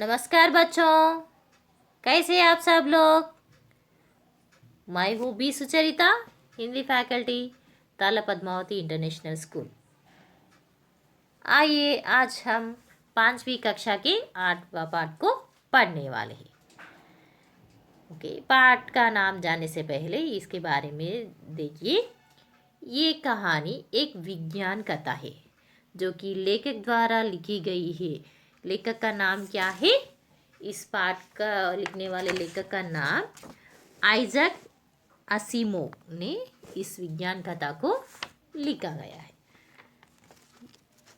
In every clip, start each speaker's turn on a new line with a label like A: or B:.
A: नमस्कार बच्चों, कैसे हैं आप सब लोग। मैं हूँ बी सुचरिता, हिंदी फैकल्टी, ताला पद्मावती इंटरनेशनल स्कूल। आइए आज हम 5वीं कक्षा के 8वां पाठ को पढ़ने वाले हैं। ओके, पाठ का नाम जानने से पहले इसके बारे में देखिए। ये कहानी एक विज्ञान कथा है जो कि लेखक द्वारा लिखी गई है। लेखक का नाम क्या है? इस पाठ का लिखने वाले लेखक का नाम आइजैक असीमोव ने इस विज्ञान कथा को लिखा गया है।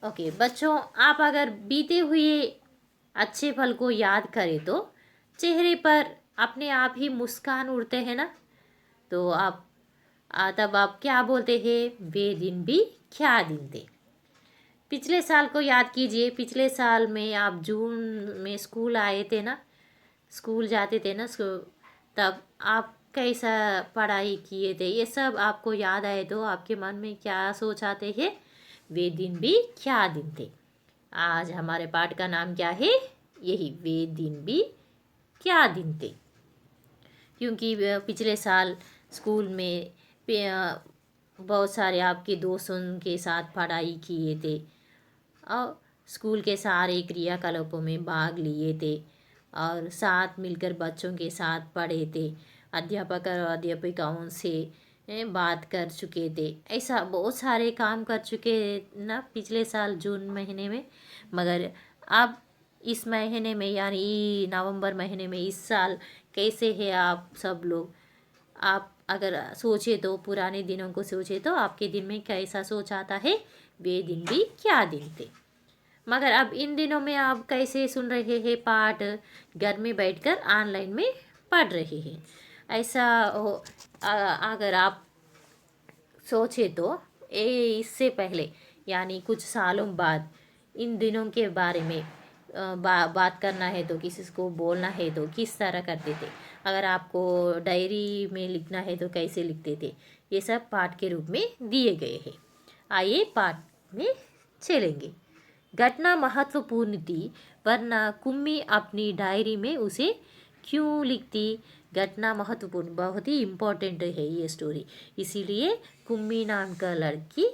A: ओके बच्चों, आप अगर बीते हुए अच्छे पल को याद करें तो चेहरे पर अपने आप ही मुस्कान उड़ते हैं ना। तो तब आप क्या बोलते हैं? वे दिन भी क्या दिन थे। पिछले साल को याद कीजिए। पिछले साल में आप जून में स्कूल आए थे ना, स्कूल जाते थे ना, तब आप कैसा पढ़ाई किए थे, ये सब आपको याद आए तो आपके मन में क्या सोच आते हैं? वे दिन भी क्या दिन थे। आज हमारे पाठ का नाम क्या है? यही, वे दिन भी क्या दिन थे। क्योंकि पिछले साल स्कूल में बहुत सारे आपके दोस्तों के साथ पढ़ाई किए थे और स्कूल के सारे क्रियाकलापों में भाग लिए थे और साथ मिलकर बच्चों के साथ पढ़े थे। अध्यापक और अध्यापिकाओं से बात कर चुके थे। ऐसा बहुत सारे काम कर चुके ना पिछले साल जून महीने में। मगर अब इस महीने में यानी नवंबर महीने में इस साल कैसे है आप सब लोग? आप अगर सोचे तो पुराने दिनों को सोचे तो आपके दिन में कैसा सोच आता है? वे दिन भी क्या दिन थे। मगर अब इन दिनों में आप कैसे सुन रहे हैं पाठ? घर में बैठकर ऑनलाइन में पढ़ रहे हैं। ऐसा हो अगर आप सोचे तो इससे पहले यानी कुछ सालों बाद इन दिनों के बारे में बात करना है तो किसी को बोलना है तो किस तरह करते थे? अगर आपको डायरी में लिखना है तो कैसे लिखते थे? ये सब पाठ के रूप में दिए गए हैं। आइए पाठ में चलेंगे। घटना महत्वपूर्ण थी, वरना कुम्मी अपनी डायरी में उसे क्यों लिखती? घटना महत्वपूर्ण, बहुत ही इम्पोर्टेंट है ये स्टोरी, इसीलिए कुम्मी नाम का लड़की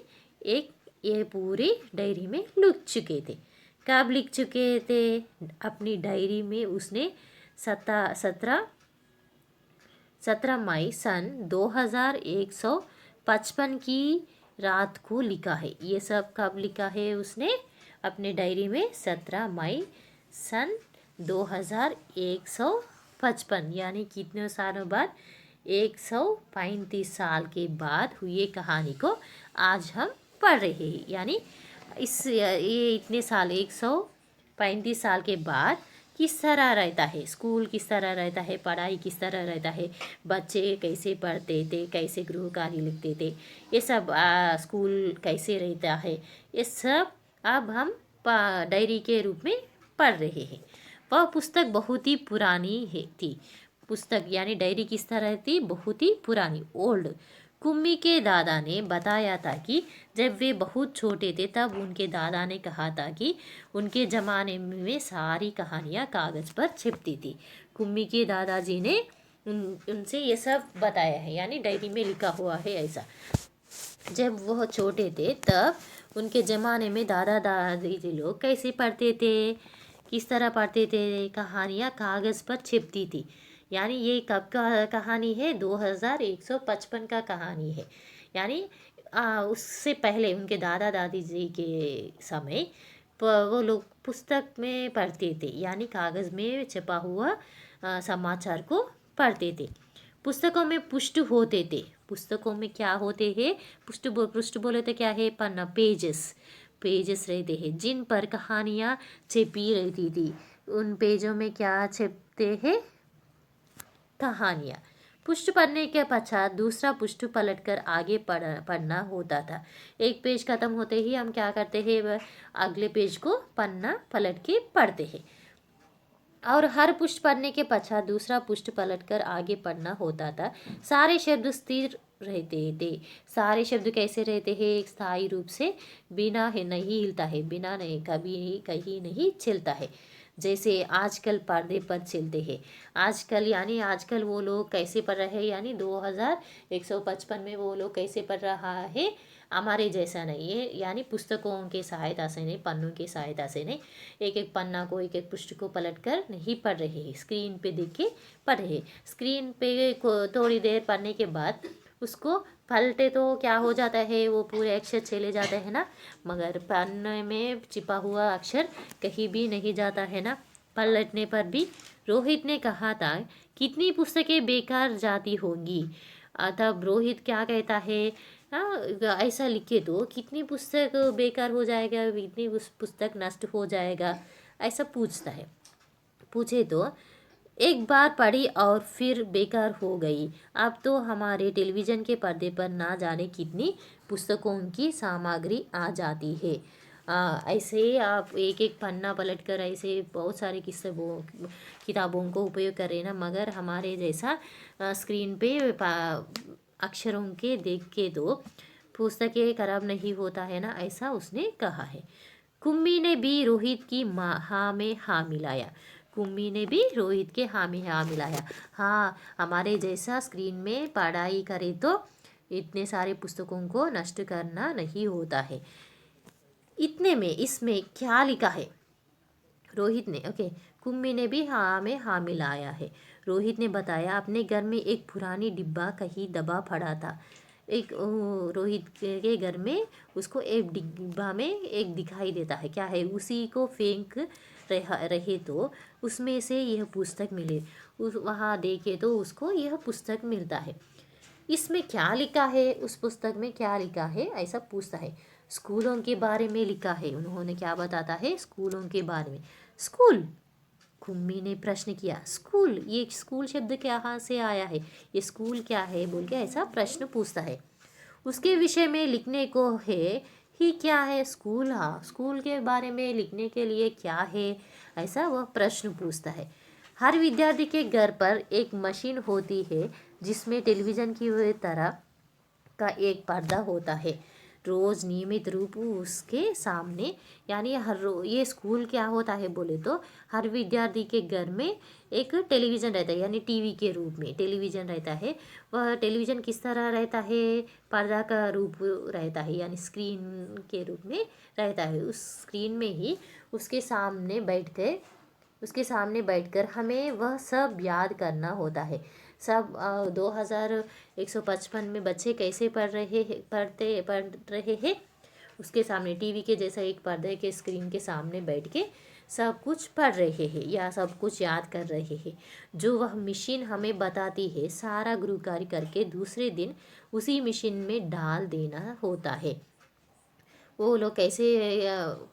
A: ये पूरे डायरी में लिख चुके थे। कब लिख चुके थे? अपनी डायरी में उसने 17 मई सन 2155 की रात को लिखा है। ये सब कब लिखा है उसने? अपने डायरी में 17 मई सन 2155 यानी कितने सालों बाद? 135 साल के बाद हुई कहानी को आज हम पढ़ रहे हैं। यानी ये इतने साल 135 साल के बाद किस तरह रहता है स्कूल, किस तरह रहता है पढ़ाई, किस तरह रहता है, बच्चे कैसे पढ़ते थे, कैसे गृह कार्य लिखते थे, ये सब स्कूल कैसे रहता है, ये सब अब हम डायरी के रूप में पढ़ रहे हैं। वह पुस्तक बहुत ही पुरानी थी। पुस्तक यानी डायरी किस तरह थी? बहुत ही पुरानी, ओल्ड। कुम्मी के दादा ने बताया था कि जब वे बहुत छोटे थे तब उनके दादा ने कहा था कि उनके ज़माने में सारी कहानियाँ कागज़ पर छिपती थी। कुम्मी के दादाजी ने उनसे ये सब बताया है, यानी डायरी में लिखा हुआ है ऐसा। जब वह छोटे थे तब उनके ज़माने में दादा दादी जी लोग कैसे पढ़ते थे, किस तरह पढ़ते थे? कहानियाँ कागज़ पर छिपती थी। यानी ये कब का कहानी है? 2155 का कहानी है। यानी उससे पहले उनके दादा दादी जी के समय वो लोग पुस्तक में पढ़ते थे, यानी कागज़ में छपा हुआ समाचार को पढ़ते थे। पुस्तकों में पुष्ट होते थे। पुस्तकों में क्या होते हैं? पुष्ट बोले तो क्या है? पन्ना, पेजेस रहते हैं जिन पर कहानियाँ छिपी रहती थी। उन पेजों में क्या छिपते हैं? कहानियाँ। पुष्ट पढ़ने के पश्चात दूसरा पुष्ट पलटकर आगे पढ़ना होता था। एक पेज खत्म होते ही हम क्या करते हैं? अगले पेज को पन्ना पलट के पढ़ते हैं। और हर पुष्ट पढ़ने के पश्चात दूसरा पुष्ट पलटकर आगे पढ़ना होता था। सारे शब्द स्थिर रहते थे। सारे शब्द कैसे रहते हैं? एक स्थायी रूप से, बिना है नहीं हिलता है, बिना नहीं कभी कहीं नहीं चलता है। जैसे आजकल पर्दे पर चलते हैं। आजकल यानी आजकल वो लोग कैसे पढ़ रहे हैं, यानी 2155 में वो लोग कैसे पढ़ रहा है, हमारे जैसा नहीं है, यानी पुस्तकों के सहायता से नहीं, पन्नों की सहायता से नहीं, एक एक पन्ना को, एक एक पृष्ठ को पलट कर नहीं पढ़ रहे हैं, स्क्रीन पे देख के पढ़ रहे। स्क्रीन पे थोड़ी देर पढ़ने के बाद उसको पलटे तो क्या हो जाता है, वो पूरे अक्षर चले जाते हैं ना, मगर पन्ने में छिपा हुआ अक्षर कहीं भी नहीं जाता है ना, पलटने पर भी। रोहित ने कहा था, कितनी पुस्तकें बेकार जाती होंगी। तब रोहित क्या कहता है, हाँ ऐसा लिखे तो कितनी पुस्तक बेकार हो जाएगा, इतनी पुस्तक नष्ट हो जाएगा, ऐसा पूछता है। पूछे तो एक बार पढ़ी और फिर बेकार हो गई। अब तो हमारे टेलीविज़न के पर्दे पर ना जाने कितनी पुस्तकों की सामग्री आ जाती है। ऐसे आप एक एक पन्ना पलटकर ऐसे बहुत सारे किताबों को उपयोग कर रहे हैं ना, मगर हमारे जैसा स्क्रीन पे अक्षरों के देख के तो पुस्तकें खराब नहीं होता है ना, ऐसा उसने कहा है। कुम्मी ने भी रोहित की हाँ में हाँ मिलाया। कुम्मी ने भी रोहित के हाँ में हाँ मिलाया। हाँ, हमारे जैसा स्क्रीन में पढ़ाई करे तो इतने सारे पुस्तकों को नष्ट करना नहीं होता है। इतने में इसमें क्या लिखा है, रोहित ने, ओके, कुम्मी ने भी हाँ में हाँ मिलाया है। रोहित ने बताया, अपने घर में एक पुरानी डिब्बा कहीं दबा पड़ा था। एक रोहित के घर में उसको एक डिब्बा में एक दिखाई देता है, क्या है, उसी को फेंक रहे तो उसमें से यह पुस्तक मिले। उस वहाँ देखे तो उसको यह पुस्तक मिलता है। इसमें क्या लिखा है, उस पुस्तक में क्या लिखा है, ऐसा पूछता है। स्कूलों के बारे में लिखा है। उन्होंने क्या बताता है, स्कूलों के बारे में। स्कूल, कुम्मी ने प्रश्न किया। स्कूल, ये स्कूल शब्द कहाँ से आया है, ये स्कूल क्या है बोल के ऐसा प्रश्न पूछता है। उसके विषय में लिखने को है ही क्या है, स्कूल, हाँ स्कूल के बारे में लिखने के लिए क्या है, ऐसा वह प्रश्न पूछता है। हर विद्यार्थी के घर पर एक मशीन होती है जिसमें टेलीविज़न की तरह का एक पर्दा होता है, रोज़ नियमित रूप उसके सामने, यानी ये स्कूल क्या होता है बोले तो हर विद्यार्थी के घर में एक टेलीविज़न रहता है, यानी टीवी के रूप में टेलीविज़न रहता है। वह टेलीविज़न किस तरह रहता है, पर्दा का रूप रहता है, यानी स्क्रीन के रूप में रहता है। उस स्क्रीन में ही उसके सामने बैठकर हमें वह सब याद करना होता है। सब 2155 में बच्चे कैसे पढ़ रहे हैं, उसके सामने टीवी के जैसा एक पर्दे के स्क्रीन के सामने बैठ के सब कुछ पढ़ रहे हैं या सब कुछ याद कर रहे हैं। जो वह मशीन हमें बताती है, सारा गृह कार्य करके दूसरे दिन उसी मशीन में डाल देना होता है। वो लोग कैसे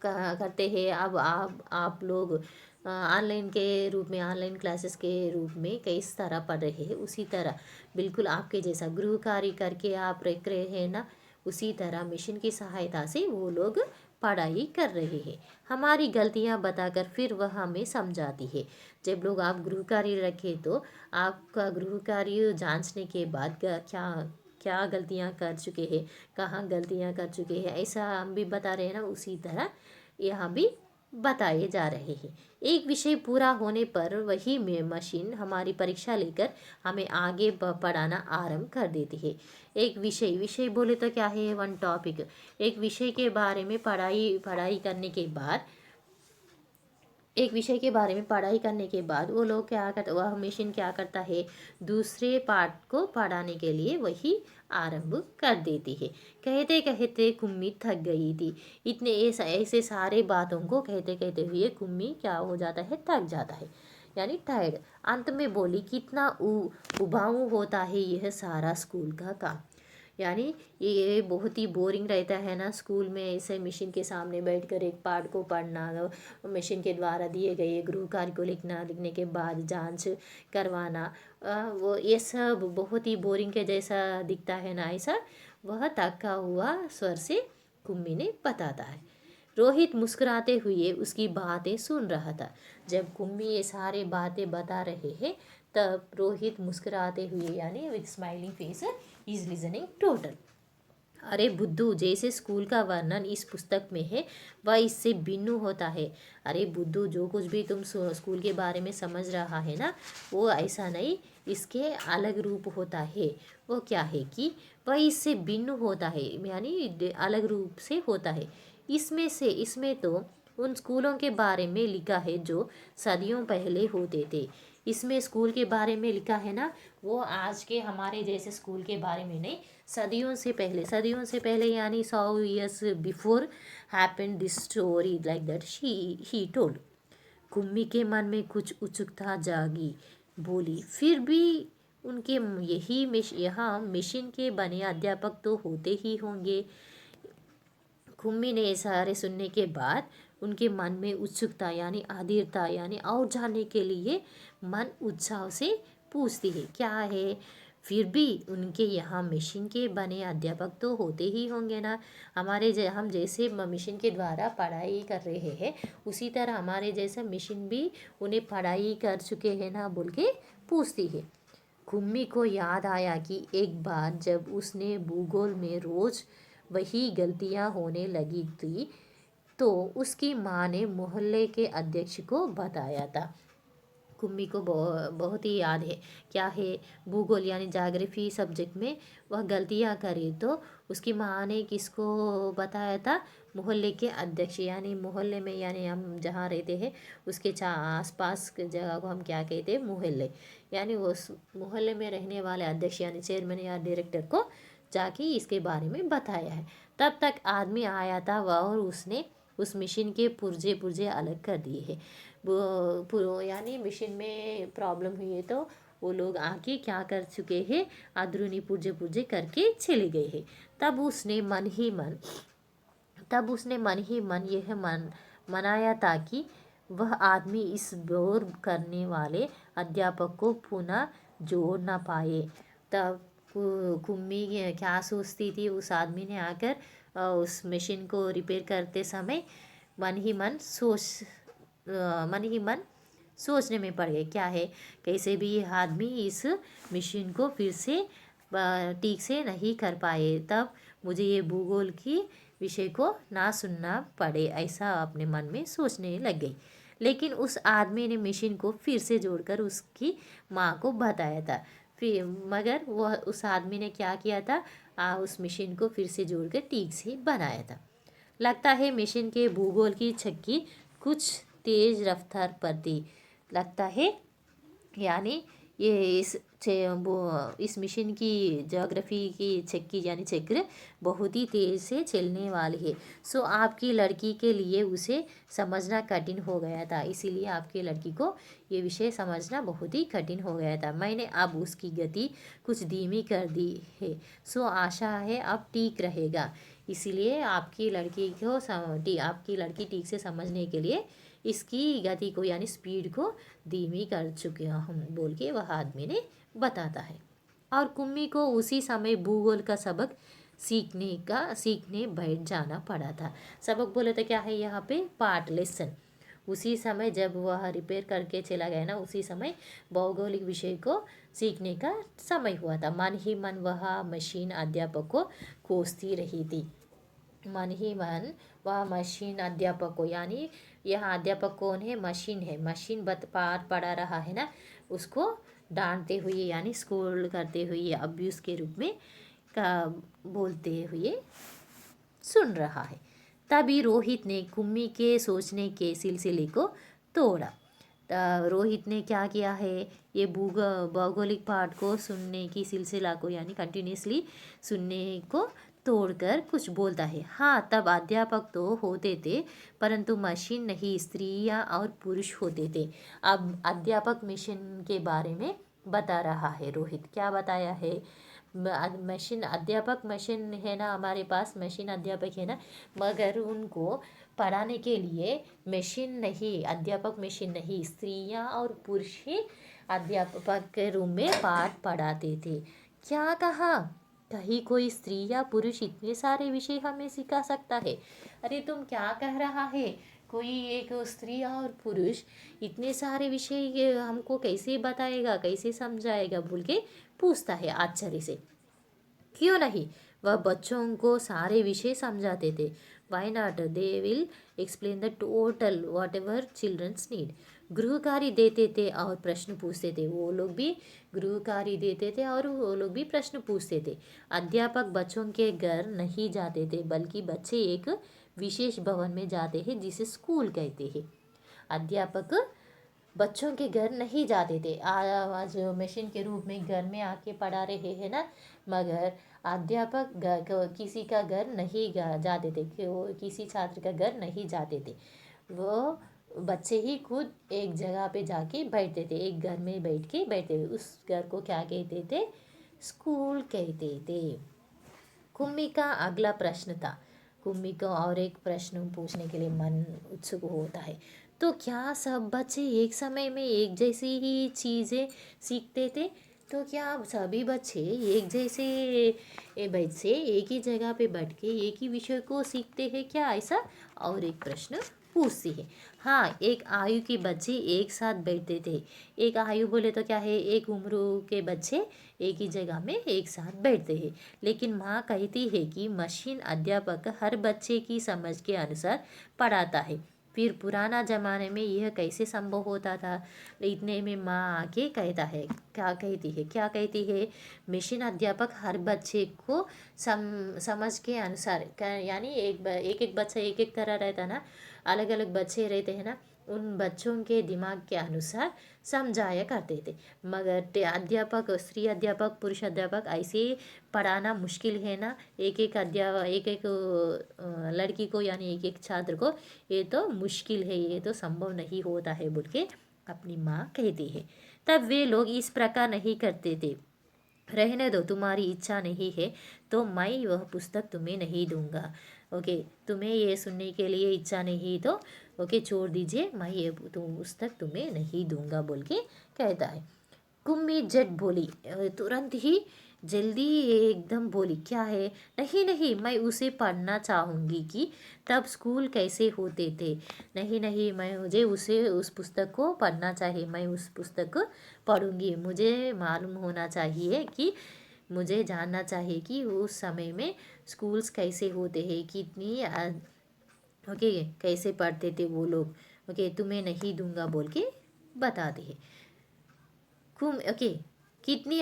A: करते हैं, अब आप लोग ऑनलाइन के रूप में, ऑनलाइन क्लासेस के रूप में किस तरह पढ़ रहे हैं, उसी तरह बिल्कुल आपके जैसा गृह कार्य करके आप रख रहे हैं ना, उसी तरह मशीन की सहायता से वो लोग पढ़ाई कर रहे हैं। हमारी गलतियां बताकर फिर वह हमें समझाती है। जब लोग आप गृह कार्य रखें तो आपका गृह कार्य जांचने के बाद क्या क्या गलतियां कर चुके हैं, कहाँ गलतियां कर चुके हैं, ऐसा हम भी बता रहे हैं ना, उसी तरह यहाँ भी बताए जा रहे हैं। एक विषय पूरा होने पर वही मशीन हमारी परीक्षा लेकर हमें आगे पढ़ाना आरंभ कर देती है। एक विषय बोले तो क्या है, वन टॉपिक। एक विषय के बारे में पढ़ाई करने के बाद, एक विषय के बारे में पढ़ाई करने के बाद वो लोग क्या करते, वह मशीन क्या करता है, दूसरे पार्ट को पढ़ाने के लिए वही आरंभ कर देती है। कहते कहते कुम्मी थक गई थी। इतने ऐसे सारे बातों को कहते कहते हुए कुम्मी क्या हो जाता है, थक जाता है, यानी टायर्ड। अंत में बोली, कितना उबाऊ होता है यह सारा स्कूल का काम, यानी ये बहुत ही बोरिंग रहता है ना, स्कूल में ऐसे मशीन के सामने बैठकर एक पाठ को पढ़ना, मशीन के द्वारा दिए गए गृह कार्य को लिखने के बाद जांच करवाना, वो ये सब बहुत ही बोरिंग के जैसा दिखता है ना, ऐसा वह थका हुआ स्वर से कुम्मी ने बताता है। रोहित मुस्कुराते हुए उसकी बातें सुन रहा था। जब कुम्मी ये सारे बातें बता रहे हैं तब रोहित मुस्कुराते हुए, यानी with smiling face is listening total. अरे बुद्धू, जैसे स्कूल का वर्णन इस पुस्तक में है वह इससे भिन्न होता है। अरे बुद्धू, जो कुछ भी तुम स्कूल के बारे में समझ रहा है ना, वो ऐसा नहीं, इसके अलग रूप होता है। वो क्या है कि वह इससे भिन्न होता है, यानी अलग रूप से होता है। इसमें तो उन स्कूलों के बारे में लिखा है जो सदियों पहले होते थे। इसमें स्कूल के बारे में लिखा है ना, वो आज के हमारे जैसे स्कूल के बारे में नहीं, सदियों से पहले यानी 100 years before happened this story like that he told. Kummi के मन में कुछ उत्सुकता जागी, बोली, फिर भी उनके यहाँ मिशन के बने अध्यापक तो होते ही होंगे। कुम्मी ने सारे सुनने के बाद उनके मन में उत्सुकता यानी आधीरता यानी और जानने के लिए मन उत्साह से पूछती है, क्या है? फिर भी उनके यहाँ मिशन के बने अध्यापक तो होते ही होंगे ना। हम जैसे मिशन के द्वारा पढ़ाई कर रहे हैं, उसी तरह हमारे जैसा मिशन भी उन्हें पढ़ाई कर चुके हैं ना, बोल के पूछती है। कुम्मी को याद आया कि एक बार जब उसने भूगोल में रोज वही गलतियां होने लगी थी, तो उसकी माँ ने मोहल्ले के अध्यक्ष को बताया था। कुम्मी को बहुत ही याद है, क्या है? भूगोल यानी ज्योग्राफी सब्जेक्ट में वह गलतियां करे तो उसकी माँ ने किसको बताया था? मोहल्ले के अध्यक्ष, यानी मोहल्ले में यानी हम जहाँ रहते हैं उसके आस पास के जगह को हम क्या कहते हैं? मोहल्ले। यानी उस मोहल्ले में रहने वाले अध्यक्ष यानी चेयरमैन या डायरेक्टर को जाके इसके बारे में बताया है। तब तक आदमी आया था वह, और उसने उस मशीन के पुर्जे पुर्जे अलग कर दिए हैं। वो यानी मशीन में प्रॉब्लम हुई है तो वो लोग आके क्या कर चुके हैं? अंदरूनी पुर्जे पुर्जे करके चले गए हैं। तब उसने मन यह मनाया ताकि वह आदमी इस बोर करने वाले अध्यापक को पुनः जोड़ ना पाए। तब कुम्मी क्या सोचती थी? उस आदमी ने आकर उस मशीन को रिपेयर करते समय मन ही मन सोचने में पड़ गए, क्या है? कैसे भी ये आदमी इस मशीन को फिर से ठीक से नहीं कर पाए, तब मुझे ये भूगोल की विषय को ना सुनना पड़े, ऐसा अपने मन में सोचने लग गई। लेकिन उस आदमी ने मशीन को फिर से जोड़कर उसकी माँ को बताया था। फिर मगर वह उस आदमी ने क्या किया था? उस मशीन को फिर से जोड़कर ठीक से बनाया था। लगता है मशीन के भूगोल की छक्की कुछ तेज रफ्तार पर थी। लगता है यानी ये इस मिशन की ज्योग्राफी की चक्की यानी चक्र बहुत ही तेज से चलने वाली है। सो आपकी लड़की के लिए उसे समझना कठिन हो गया था, इसीलिए आपकी लड़की को ये विषय समझना बहुत ही कठिन हो गया था। मैंने अब उसकी गति कुछ धीमी कर दी है, सो आशा है अब ठीक रहेगा। इसीलिए आपकी लड़की ठीक से समझने के लिए इसकी गति को यानी स्पीड को धीमी कर चुके हम, बोल के वह आदमी ने बताता है। और कुम्मी को उसी समय भूगोल का सबक सीखने बैठ जाना पड़ा था। सबक बोले तो क्या है यहाँ पे? Part lesson. उसी समय जब वह रिपेयर करके चला गया ना, उसी समय भौगोलिक विषय को सीखने का समय हुआ था। मन ही मन वह मशीन अध्यापक को कोसती रही थी। मन ही मन वह मशीन अध्यापक को, यानी यहाँ अध्यापक कौन है? मशीन है। मशीन पाठ पढ़ा रहा है ना, उसको डांटते हुए यानी स्कोल्ड करते हुए अब्यूज के रूप में का बोलते हुए सुन रहा है। तभी रोहित ने कुम्मी के सोचने के सिलसिले को तोड़ा। रोहित ने क्या किया है? ये भौगोलिक पाठ को सुनने की सिलसिला को यानी कंटिन्यूसली सुनने को तोड़कर कुछ बोलता है। हाँ, तब अध्यापक तो होते थे, परंतु मशीन नहीं, स्त्रियां और पुरुष होते थे। अब अध्यापक मिशन के बारे में बता रहा है रोहित। क्या बताया है? मशीन है ना, हमारे पास मशीन अध्यापक है ना, मगर उनको पढ़ाने के लिए अध्यापक मशीन नहीं, स्त्रियां और पुरुष ही अध्यापक के रूम में पाठ पढ़ाते थे। क्या कहा? कहीं कोई स्त्री या पुरुष इतने सारे विषय हमें सिखा सकता है? अरे तुम क्या कह रहा है? कोई एक स्त्री और पुरुष इतने सारे विषय हमको कैसे बताएगा, कैसे समझाएगा, बोल के पूछता है आश्चर्य से। क्यों नहीं, वह बच्चों को सारे विषय समझाते थे। Why not, they will explain the total whatever children's need. गृह कार्य देते थे और प्रश्न पूछते थे, वो लोग भी गृह कार्य देते थे और वो लोग भी प्रश्न पूछते थे। अध्यापक बच्चों के घर नहीं जाते थे, बल्कि बच्चे एक विशेष भवन में जाते हैं जिसे स्कूल कहते हैं। अध्यापक बच्चों के घर नहीं जाते थे, आज मशीन के रूप में घर में आके पढ़ा रहे हैं ना, मगर अध्यापक किसी का घर नहीं जाते थे, कि वो किसी छात्र का घर नहीं जाते थे। वो बच्चे ही खुद एक जगह पे जाके बैठते थे, एक घर में बैठ के बैठते थे। उस घर को क्या कहते थे? स्कूल कहते थे। कुम्मी का अगला प्रश्न था। कुम्मी को और एक प्रश्न पूछने के लिए मन उत्सुक होता है। तो क्या सब बच्चे एक समय में एक जैसी ही चीज़ें सीखते थे? तो क्या सभी बच्चे एक जैसे बच्चे एक ही जगह पे बैठ के एक ही विषय को सीखते हैं क्या, ऐसा और एक प्रश्न पूछती है। हाँ, एक आयु के बच्चे एक साथ बैठते थे। एक आयु बोले तो क्या है, एक उम्र के बच्चे एक ही जगह में एक साथ बैठते हैं। लेकिन माँ कहती है कि मशीन अध्यापक हर बच्चे की समझ के अनुसार पढ़ाता है। फिर पुराना ज़माने में यह कैसे संभव होता था? इतने में माँ आके कहता है, क्या कहती है? मशीन अध्यापक हर बच्चे को समझ के अनुसार, यानी एक बच्चा एक एक तरह रहता ना, अलग अलग बच्चे रहते हैं ना, उन बच्चों के दिमाग के अनुसार समझाया करते थे। मगर अध्यापक, स्त्री अध्यापक, पुरुष अध्यापक ऐसे पढ़ाना मुश्किल है ना, एक एक लड़की को यानी एक एक छात्र को, ये तो मुश्किल है, ये तो संभव नहीं होता है बोल के अपनी माँ कहती है। तब वे लोग इस प्रकार नहीं करते थे। रहने दो, तुम्हारी इच्छा नहीं है तो मैं वह पुस्तक तुम्हें नहीं दूंगा। ओके, तुम्हें ये सुनने के लिए इच्छा नहीं तो ओके छोड़ दीजिए, मैं ये पुस्तक तुम्हें नहीं दूंगा बोल के कहता है। कुम्मी झट बोली, तुरंत ही जल्दी एकदम बोली, क्या है? नहीं नहीं, मैं उसे पढ़ना चाहूँगी कि तब स्कूल कैसे होते थे। नहीं नहीं, मुझे उस पुस्तक को पढ़ना चाहिए, मैं उस पुस्तक को पढ़ूँगी। मुझे मालूम होना चाहिए कि मुझे जानना चाहिए कि उस समय में स्कूल्स कैसे होते हैं, कितनी ओके कैसे पढ़ते थे वो लोग। ओके, तुम्हें नहीं दूंगा बोल के बताते हैं। ओके, कितनी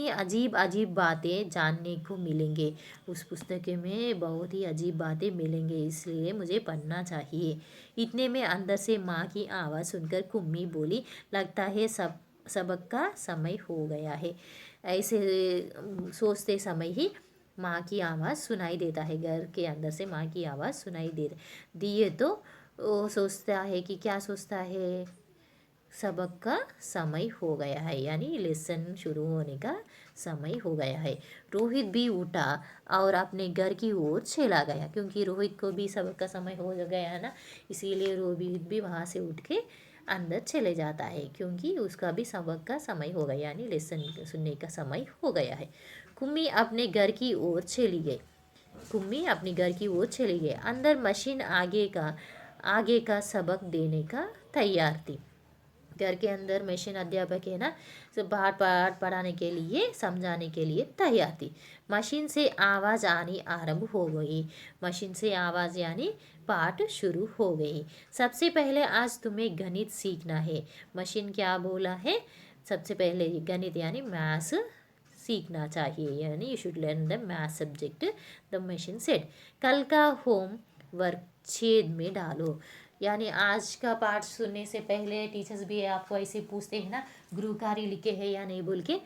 A: अजीब अजीब बातें जानने को मिलेंगे उस पुस्तक में, बहुत ही अजीब बातें मिलेंगे, इसलिए मुझे पढ़ना चाहिए। इतने में अंदर से माँ की आवाज़ सुनकर कुम्मी बोली, लगता है सबक का समय हो गया है। ऐसे सोचते समय ही माँ की आवाज़ सुनाई देता है, घर के अंदर से माँ की आवाज़ सुनाई दिए तो वो सोचता है कि, क्या सोचता है? सबक का समय हो गया है, यानी लेसन शुरू होने का समय हो गया है। रोहित भी उठा और अपने घर की ओर चला गया, क्योंकि रोहित को भी सबक का समय हो गया है ना, इसीलिए रोहित भी वहाँ से उठ के अंदर चले जाता है, क्योंकि उसका भी सबक का समय हो गया, यानी लेसन सुनने का समय हो गया है। कुम्मी अपने घर की ओर चली गई। अंदर मशीन आगे का सबक देने का तैयार थी। घर के अंदर मशीन अध्यापक है ना, सब पाठ पढ़ाने के लिए, समझाने के लिए तैयार थी। मशीन से आवाज़ आनी आरंभ हो गई। मशीन से आवाज़ यानी पाठ शुरू हो गई। सबसे पहले आज तुम्हें गणित सीखना है। मशीन क्या बोला है? सबसे पहले गणित यानी मैथ्स सीखना चाहिए, यानी you should learn the math subject, the machine said. कल का होम वर्क छेद में डालो, यानी आज का पाठ सुनने से पहले टीचर्स भी आपको ऐसे पूछते हैं ना, गृह कार्य लिखे हैं या नहीं बोल के।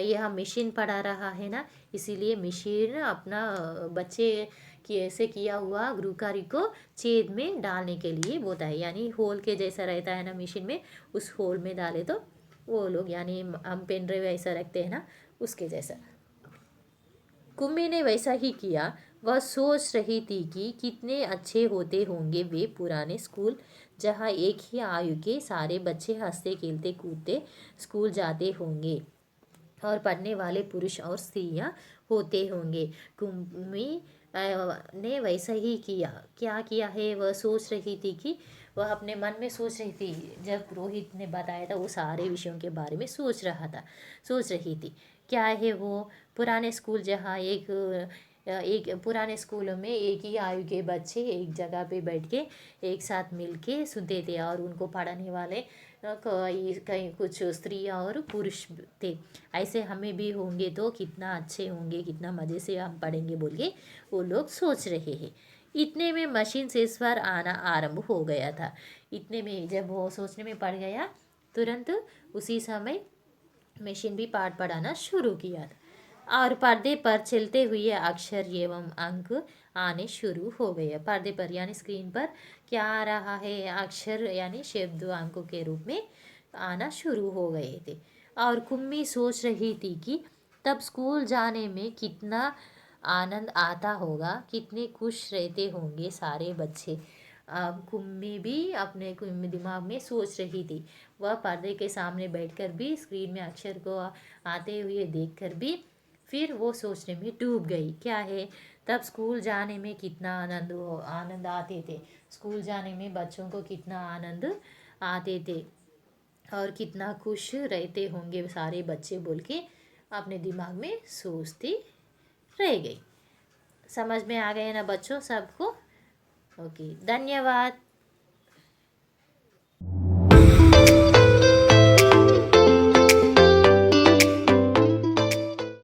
A: यह मशीन पढ़ा रहा है ना, इसीलिए मशीन अपना बच्चे की ऐसे किया हुआ गृह कार्य को छेद में डालने के लिए बोलता है, यानी होल के जैसा रहता है ना मशीन में, उस होल में डाले तो वो लोग, यानी हम पेन ड्राइव ऐसा रखते हैं ना, उसके जैसा। कुम्मी ने वैसा ही किया। वह सोच रही थी कि कितने अच्छे होते होंगे वे पुराने स्कूल, जहाँ एक ही आयु के सारे बच्चे हंसते खेलते कूदते स्कूल जाते होंगे और पढ़ने वाले पुरुष और स्त्रियाँ होते होंगे। कुम्मी ने वैसा ही किया। क्या किया है? वह सोच रही थी कि, वह अपने मन में सोच रही थी, जब रोहित ने बताया था वो सारे विषयों के बारे में सोच रही थी। क्या है वो पुराने स्कूल जहाँ एक पुराने स्कूलों में एक ही आयु के बच्चे एक जगह पे बैठ के एक साथ मिल के सुनते थे और उनको पढ़ाने वाले कई कई कुछ स्त्रियाँ और पुरुष थे। ऐसे हमें भी होंगे तो कितना अच्छे होंगे, कितना मज़े से हम पढ़ेंगे बोल के वो लोग सोच रहे हैं। इतने में मशीन से स्वर आना आरंभ हो गया था। इतने में जब वो सोचने में पड़ गया, तुरंत उसी समय मशीन भी पाठ पढ़ाना शुरू किया था और पर्दे पर चलते हुए अक्षर एवं अंक आने शुरू हो गए। पर्दे पर यानी स्क्रीन पर क्या आ रहा है, अक्षर यानी शब्द अंकों के रूप में आना शुरू हो गए थे। और कुम्मी सोच रही थी कि तब स्कूल जाने में कितना आनंद आता होगा, कितने खुश रहते होंगे सारे बच्चे। अब कुम्मी भी अपने कुम्मी दिमाग में सोच रही थी। वह पर्दे के सामने बैठकर भी स्क्रीन में अक्षर को आते हुए देखकर भी फिर वो सोचने में डूब गई। क्या है, तब स्कूल जाने में कितना आनंद आते थे, स्कूल जाने में बच्चों को कितना आनंद आते थे और कितना खुश रहते होंगे सारे बच्चे बोल के अपने दिमाग में सोचती रह गई। समझ में आ गए ना बच्चों सबको? ओके, धन्यवाद।